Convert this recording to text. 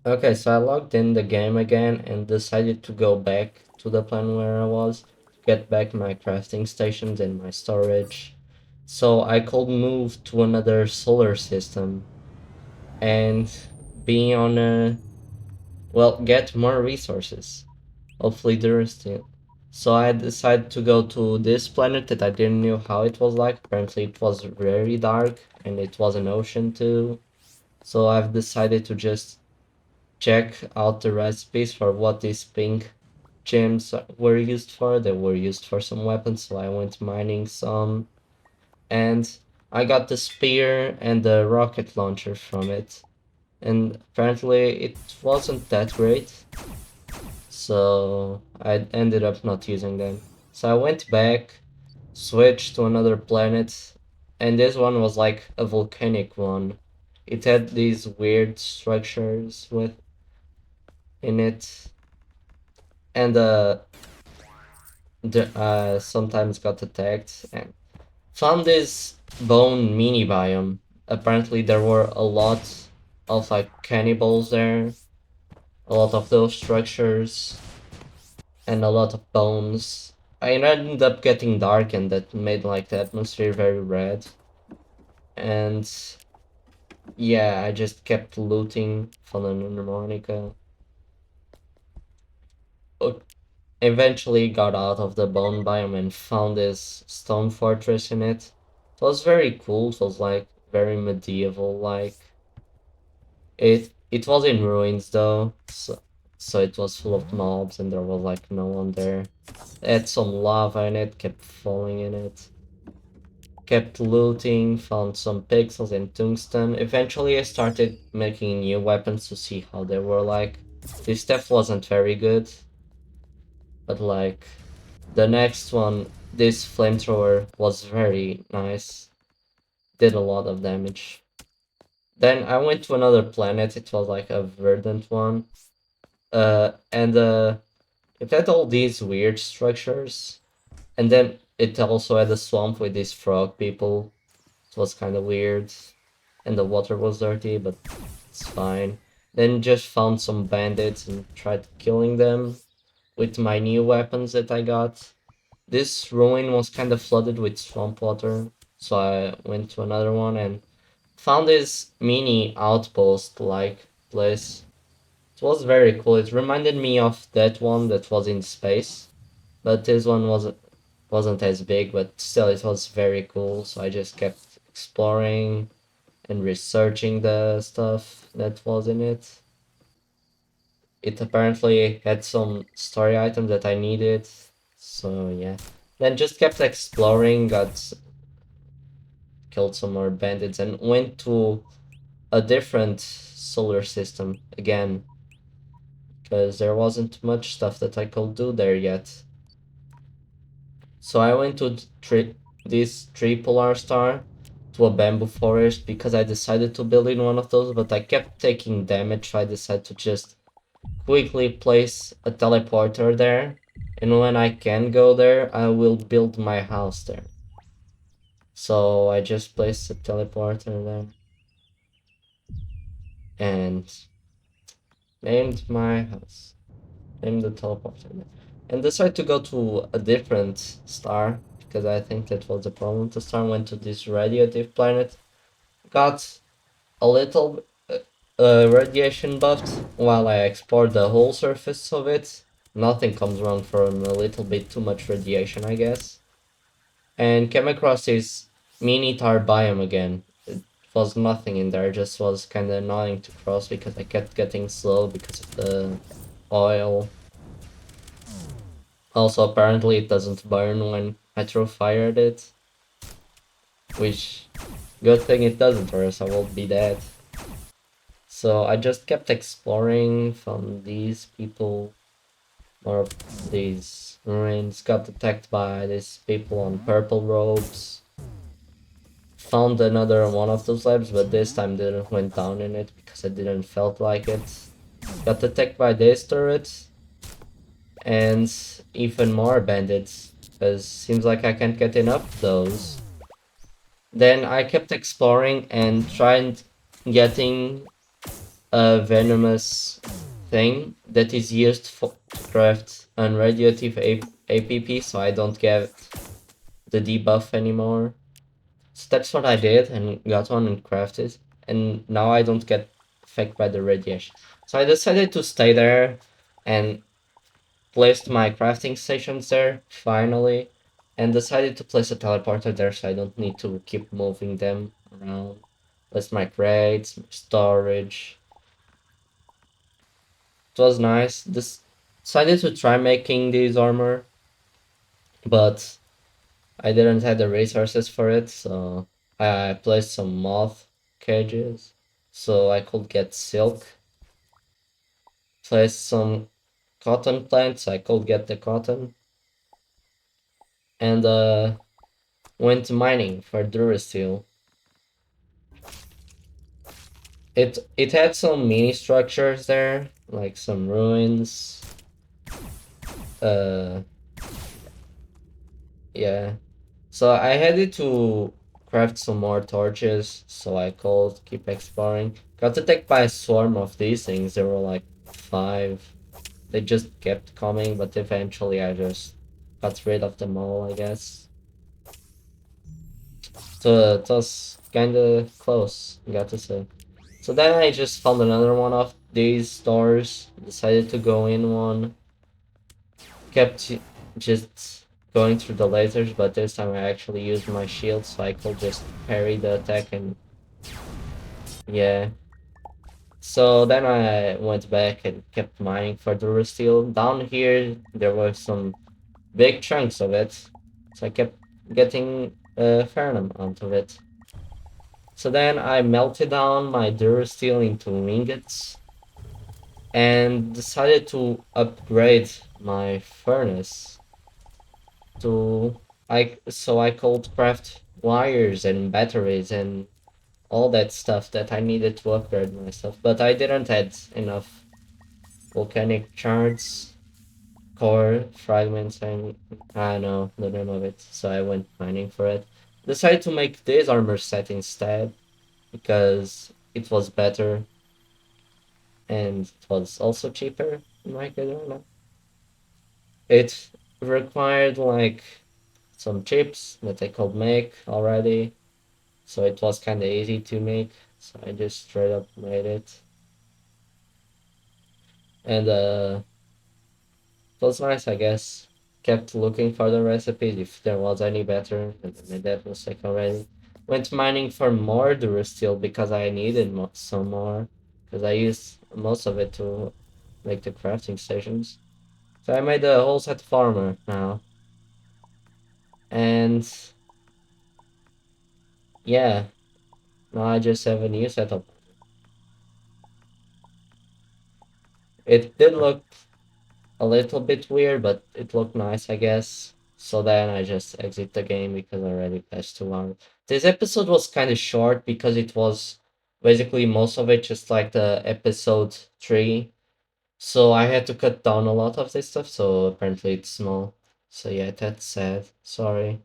Okay, so I logged in the game again and decided to go back to the plan where I was, get back my crafting stations and my storage, so I could move to another solar system and be on a, well, get more resources. Hopefully there is still. So I decided to go to this planet that I didn't know how it was like. Apparently it was very dark and it was an ocean too. So I've decided to just check out the recipes for what these pink gems were used for. They were used for some weapons, so I went mining some, and I got the spear and the rocket launcher from it. And apparently it wasn't that great, so I ended up not using them. So I went back, switched to another planet, and this one was like a volcanic one. It had these weird structures with in it, and sometimes got attacked and found this bone mini biome. Apparently, there were a lot of like cannibals there, a lot of those structures, and a lot of bones. I ended up getting dark, and that made like the atmosphere very red. And yeah, I just kept looting, found an harmonica. Eventually got out of the bone biome and found this stone fortress in it. It was very cool. It was like very medieval like. It was in ruins though, so it was full of mobs and there was like no one there. It had some lava in it, kept falling in it. Kept looting, found some pixels and tungsten. Eventually I started making new weapons to see how they were like. This stuff wasn't very good, but like the next one, this flamethrower was very nice. Did a lot of damage. Then I went to another planet. It was like a verdant one. And it had all these weird structures. And then it also had a swamp with these frog people. It was kind of weird. And the water was dirty, but it's fine. Then just found some bandits and tried killing them with my new weapons that I got. This ruin was kind of flooded with swamp water, so I went to another one and found this mini outpost like place. It was very cool. It reminded me of that one that was in space, but this one wasn't as big, but still it was very cool. So I just kept exploring and researching the stuff that was in it. It apparently had some story items that I needed, so yeah. Then just kept exploring, got killed some more bandits, and went to a different solar system again, because there wasn't much stuff that I could do there yet. So I went to this tripolar star, to a bamboo forest, because I decided to build in one of those, but I kept taking damage, so I decided to just quickly place a teleporter there, and when I can go there, I will build my house there. So I just placed a teleporter there and named my house, named the teleporter there, and decided to go to a different star because I think that was the problem. The star went to this radiative planet, got a little radiation buffed while I explored the whole surface of it. Nothing comes wrong from a little bit too much radiation, I guess. And came across this mini tar biome again. It was nothing in there, just was kind of annoying to cross because I kept getting slow because of the oil. Also, apparently, it doesn't burn when I throw fire at it, which good thing it doesn't, or else I will be dead. So I just kept exploring, found these people, more of these ruins, got attacked by these people on purple robes. Found another one of those labs, but this time didn't went down in it because I didn't felt like it. Got attacked by this turret and even more bandits, because seems like I can't get enough of those. Then I kept exploring and tried getting a venomous thing that is used to craft unradioactive APP, so I don't get the debuff anymore. So that's what I did and got one and crafted, and now I don't get affected by the radiation. So I decided to stay there and placed my crafting stations there finally, and decided to place a teleporter there so I don't need to keep moving them around. That's my crates, my storage. It was nice. Decided to try making this armor, but I didn't have the resources for it, so I placed some moth cages so I could get silk. Placed some cotton plants so I could get the cotton, and went mining for durasteel. It had some mini structures there, like some ruins. Uh, yeah. So I headed to craft some more torches so I could keep exploring. Got attacked by a swarm of these things. There were like five. They just kept coming, but eventually I just got rid of them all, I guess. So it was kinda close, got to say. So then I just found another one of these stores, decided to go in one, kept just going through the lasers, but this time I actually used my shield so I could just parry the attack and yeah. So then I went back and kept mining for the steel. Down here there were some big chunks of it, so I kept getting a fair amount of it. So then I melted down my Durasteel into ingots and decided to upgrade my furnace to I could craft wires and batteries and all that stuff that I needed to upgrade myself. But I didn't have enough volcanic shards, core fragments, and I don't know the name of it. So I went mining for it. Decided to make this armor set instead because it was better and it was also cheaper in my opinion. It required like some chips that I could make already, so it was kind of easy to make. So I just straight up made it, and it was nice, I guess. Kept looking for the recipes if there was any better, and I made that mistake already. Went mining for more Durasteel because I needed some more, because I used most of it to make the crafting stations. So I made a whole set of armor now, and yeah, now I just have a new setup. It did look a little bit weird, but it looked nice, I guess. So then I just exit the game because I already passed 2 hours. This episode was kind of short because it was basically most of it just like the episode 3. So I had to cut down a lot of this stuff, so apparently it's small. So yeah, that's sad. Sorry.